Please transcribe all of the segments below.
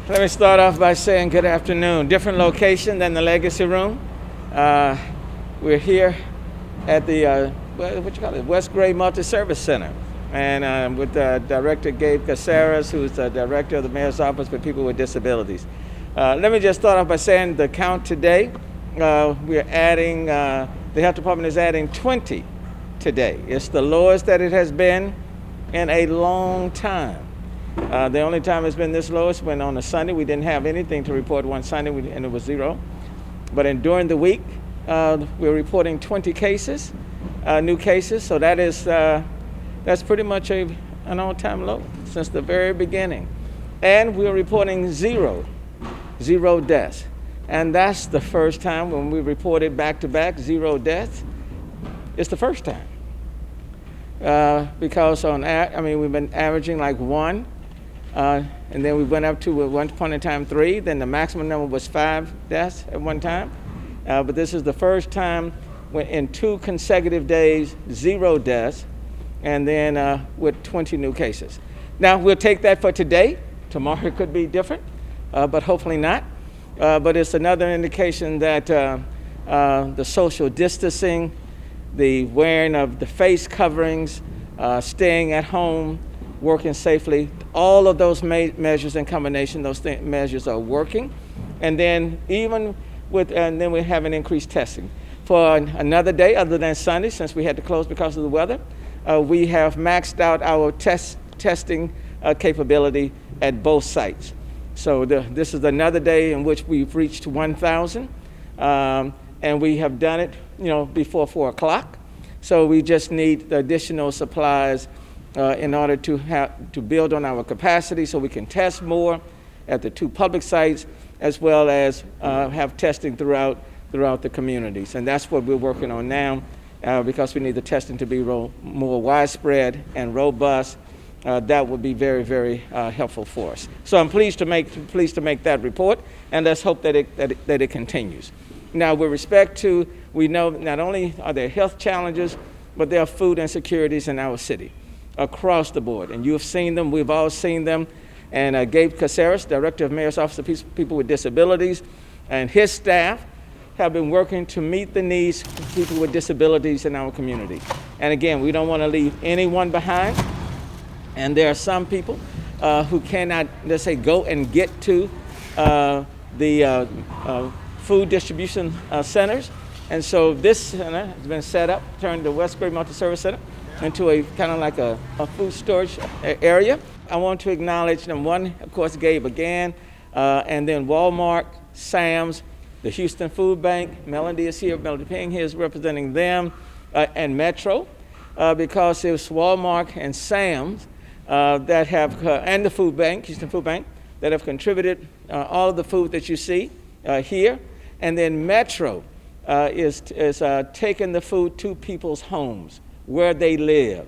Let me start off by saying good afternoon. Different location than the Legacy Room. We're here at the West Gray Multi-Service Center, and with Director Gabe Cazares, who's the Director of the Mayor's Office for People with Disabilities. Let me just start off by saying the count today. We're adding, the Health Department is adding 20 today. It's the lowest that it has been in a long time. The only time it's been this low is when on a Sunday we didn't have anything to report one Sunday, and it was 0. But during the week, we're reporting 20 cases, new cases. So that is that's pretty much an all-time low since the very beginning. And we're reporting zero deaths. And that's the first time when we reported back-to-back 0 deaths. It's the first time. Because we've been averaging like 1. And then we went up to, at one point in time, 3. Then the maximum number was 5 deaths at one time. But this is the first time when in 2 consecutive days, 0 deaths, and then with 20 new cases. Now, we'll take that for today. Tomorrow it could be different, but hopefully not. But it's another indication that the social distancing, the wearing of the face coverings, staying at home, working safely, all of those measures in combination, those measures are working. And then then we have an increased testing. For another day other than Sunday, since we had to close because of the weather, we have maxed out our testing capability at both sites. So this is another day in which we've reached 1,000, and we have done it, before 4 o'clock. So we just need the additional supplies in order to build on our capacity so we can test more at the 2 public sites, as well as have testing throughout the communities. And that's what we're working on now, because we need the testing to be more widespread and robust. That would be very, very helpful for us. So I'm pleased to make that report, and let's hope that it continues. Now, with respect to, we know not only are there health challenges, but there are food insecurities in our city across the board. And you've seen them, we've all seen them. And Gabe Cazares, Director of Mayor's Office of People with Disabilities, and his staff have been working to meet the needs of people with disabilities in our community. And again, we don't want to leave anyone behind. And there are some people who cannot, let's say, go and get to the food distribution centers. And so this center has been set up, turned the West Gray Multi-Service Center into a kind of like a food storage area. I want to acknowledge them. One, of course, Gabe again, and then Walmart, Sam's, the Houston Food Bank. Melanie is here, Melanie Ping here is representing them, and Metro, because it was Walmart and Sam's that have, and the food bank, Houston Food Bank, that have contributed all of the food that you see here. And then Metro is taking the food to people's homes where they live.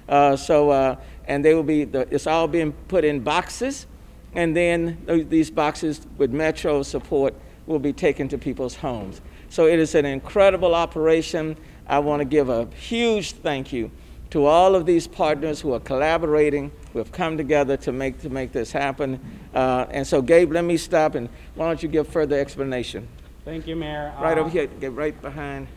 And they will be, it's all being put in boxes, and then these boxes with Metro support will be taken to people's homes. So it is an incredible operation. I want to give a huge thank you to all of these partners who are collaborating, who have come together to make this happen. And so, Gabe, let me stop, and why don't you give further explanation? Thank you, Mayor. Right over here, get right behind.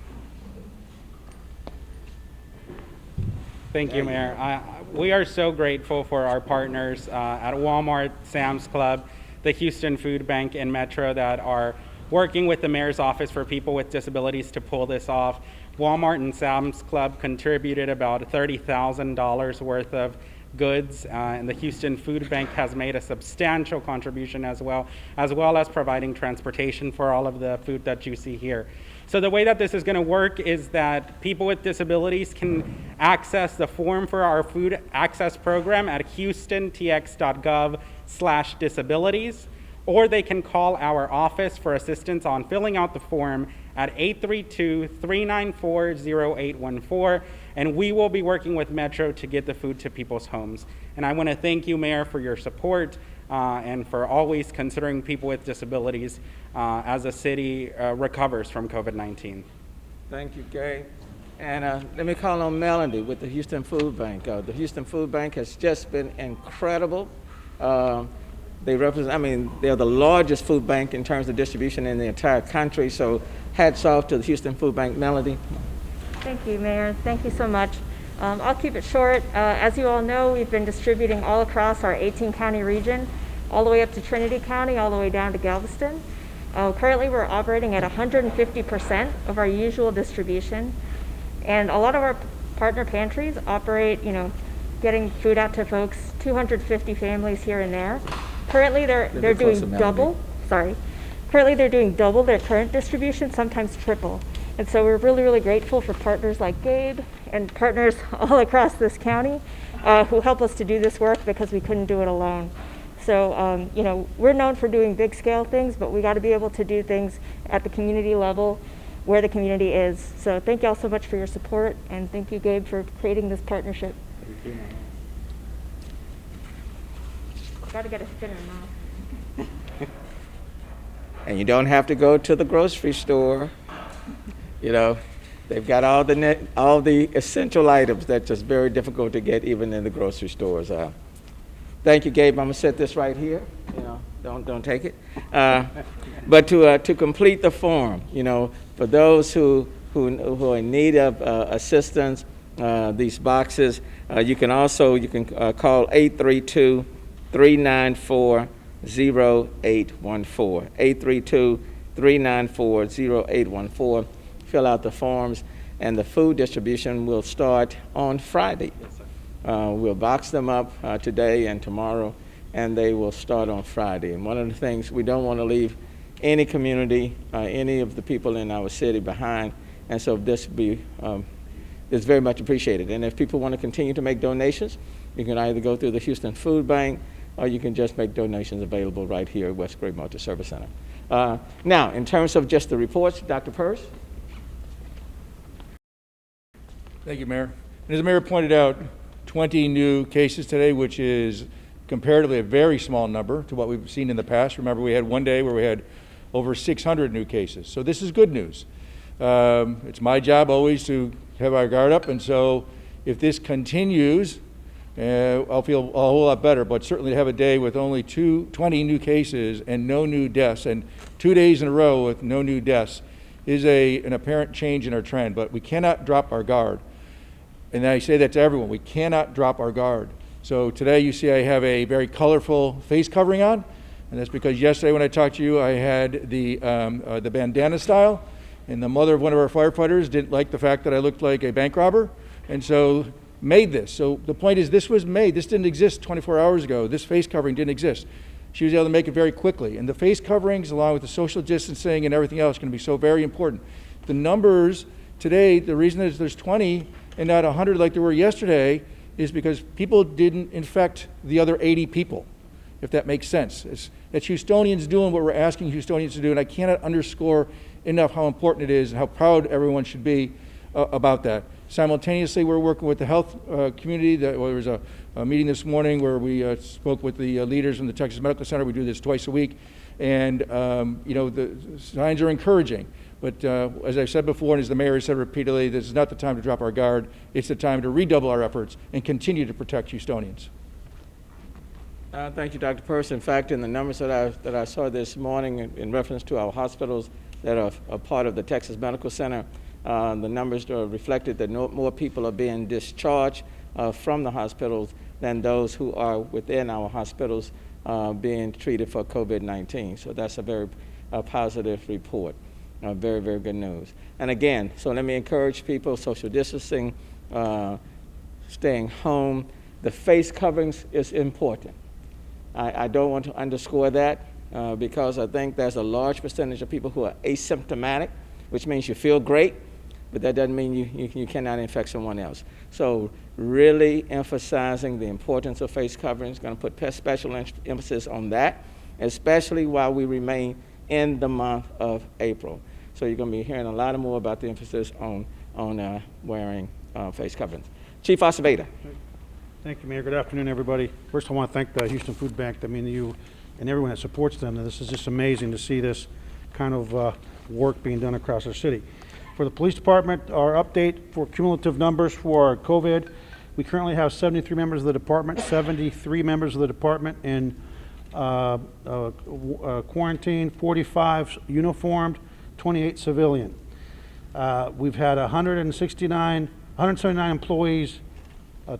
Thank you, Mayor. We are so grateful for our partners at Walmart, Sam's Club, the Houston Food Bank, and Metro that are working with the Mayor's Office for People with Disabilities to pull this off. Walmart and Sam's Club contributed about $30,000 worth of goods, and the Houston Food Bank has made a substantial contribution as well as providing transportation for all of the food that you see here. So the way that this is going to work is that people with disabilities can access the form for our food access program at houstontx.gov/disabilities, or they can call our office for assistance on filling out the form at 832-394-0814, and we will be working with Metro to get the food to people's homes. And I want to thank you, Mayor, for your support and for always considering people with disabilities as the city recovers from COVID-19. Thank you, Gabe. And let me call on Melanie with the Houston Food Bank. The Houston Food Bank has just been incredible. They represent, I mean, they're the largest food bank in terms of distribution in the entire country. So hats off to the Houston Food Bank. Melanie. Thank you, Mayor. Thank you so much. I'll keep it short. As you all know, we've been distributing all across our 18-county region, all the way up to Trinity County, all the way down to Galveston. Currently, we're operating at 150% of our usual distribution. And a lot of our partner pantries operate, getting food out to folks, 250 families here and there. Currently, they're doing double. Sorry. Currently, they're doing double their current distribution, sometimes triple. And so we're really, really grateful for partners like Gabe and partners all across this county who help us to do this work because we couldn't do it alone. So, we're known for doing big scale things, but we got to be able to do things at the community level where the community is. So thank you all so much for your support, and thank you, Gabe, for creating this partnership. Thank you, Mama. Got to get a spinner now. And you don't have to go to the grocery store. They've got all the essential items that's just very difficult to get even in the grocery stores. Thank you, Gabe. I'm gonna set this right here. Don't take it. But to complete the form, for those who are in need of assistance, these boxes, you can call 832-394-0814. 832-394-0814. Fill out the forms, and the food distribution will start on Friday. Yes, sir. We'll box them up today and tomorrow, and they will start on Friday. And one of the things, we don't want to leave any community, any of the people in our city behind, and so this is very much appreciated. And if people want to continue to make donations, you can either go through the Houston Food Bank, or you can just make donations available right here at West Gray Multi-Service Center. Now, in terms of just the reports, Dr. Persse. Thank you, Mayor. And as the Mayor pointed out, 20 new cases today, which is comparatively a very small number to what we've seen in the past. Remember, we had one day where we had over 600 new cases. So this is good news. It's my job always to have our guard up, and so if this continues, I'll feel a whole lot better, but certainly to have a day with only 20 new cases and no new deaths, and 2 days in a row with no new deaths, is an apparent change in our trend, but we cannot drop our guard. And I say that to everyone, we cannot drop our guard. So today you see I have a very colorful face covering on, and that's because yesterday when I talked to you, I had the bandana style, and the mother of one of our firefighters didn't like the fact that I looked like a bank robber, and so made this. So the point is, this was made. This didn't exist 24 hours ago. This face covering didn't exist. She was able to make it very quickly. And the face coverings, along with the social distancing and everything else, are going to be so very important. The numbers today, the reason is there's 20 and not 100 like there were yesterday is because people didn't infect the other 80 people, if that makes sense. It's Houstonians doing what we're asking Houstonians to do, and I cannot underscore enough how important it is and how proud everyone should be about that. Simultaneously, we're working with the health community. There was a meeting this morning where we spoke with the leaders from the Texas Medical Center. We do this twice a week, and the signs are encouraging. But as I've said before, and as the mayor has said repeatedly, this is not the time to drop our guard. It's the time to redouble our efforts and continue to protect Houstonians. Thank you, Dr. Persse. In fact, in the numbers that I saw this morning in reference to our hospitals that are a part of the Texas Medical Center, the numbers reflected that more people are being discharged from the hospitals than those who are within our hospitals being treated for COVID-19. So that's a very positive report. Very, very good news. And again, so let me encourage people, social distancing, staying home. The face coverings is important. I don't want to underscore that because I think there's a large percentage of people who are asymptomatic, which means you feel great, but that doesn't mean you cannot infect someone else. So really emphasizing the importance of face coverings, going to put special emphasis on that, especially while we remain in the month of April. So you're going to be hearing a lot more about the emphasis on wearing face coverings. Chief Acevedo. Thank you, Mayor. Good afternoon, everybody. First, I want to thank the Houston Food Bank. I mean, you and everyone that supports them. This is just amazing to see this kind of work being done across our city. For the police department, our update for cumulative numbers for COVID, we currently have 73 members of the department, 73 members of the department in quarantined, 45 uniformed, 28 civilian. We've had 179 employees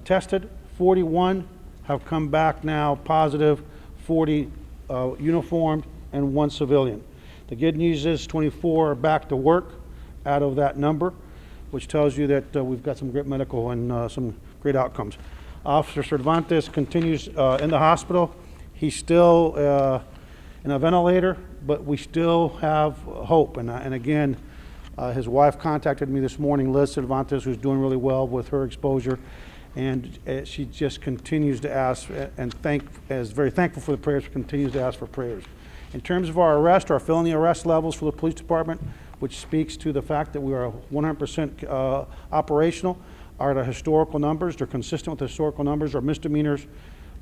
tested, 41 have come back now positive, 40 uniformed, and 1 civilian. The good news is 24 are back to work out of that number, which tells you that we've got some great medical and some great outcomes. Officer Cervantes continues in the hospital. He's still in a ventilator, but we still have hope. And again, his wife contacted me this morning, Liz Cervantes, who's doing really well with her exposure. And she just continues to ask and is very thankful for the prayers, continues to ask for prayers. In terms of our arrest, our felony arrest levels for the police department, which speaks to the fact that we are 100% operational, are at historical numbers. They're consistent with historical numbers. Our misdemeanors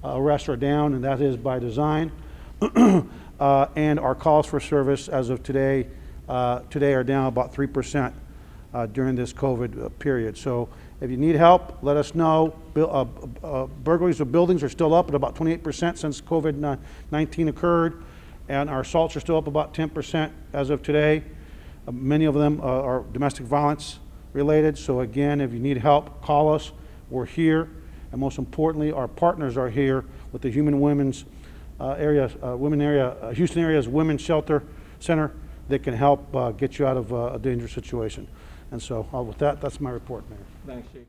arrests are down, and that is by design. And our calls for service as of today are down about 3% during this COVID period. So if you need help, let us know. Burglaries of buildings are still up at about 28% since COVID-19 occurred, and our assaults are still up about 10% as of today. Many of them are domestic violence related. So again, if you need help, call us. We're here. And most importantly, our partners are here with the Houston area's Women's Shelter Center that can help get you out of a dangerous situation. And so with that, that's my report, Mayor. Thanks, Chief.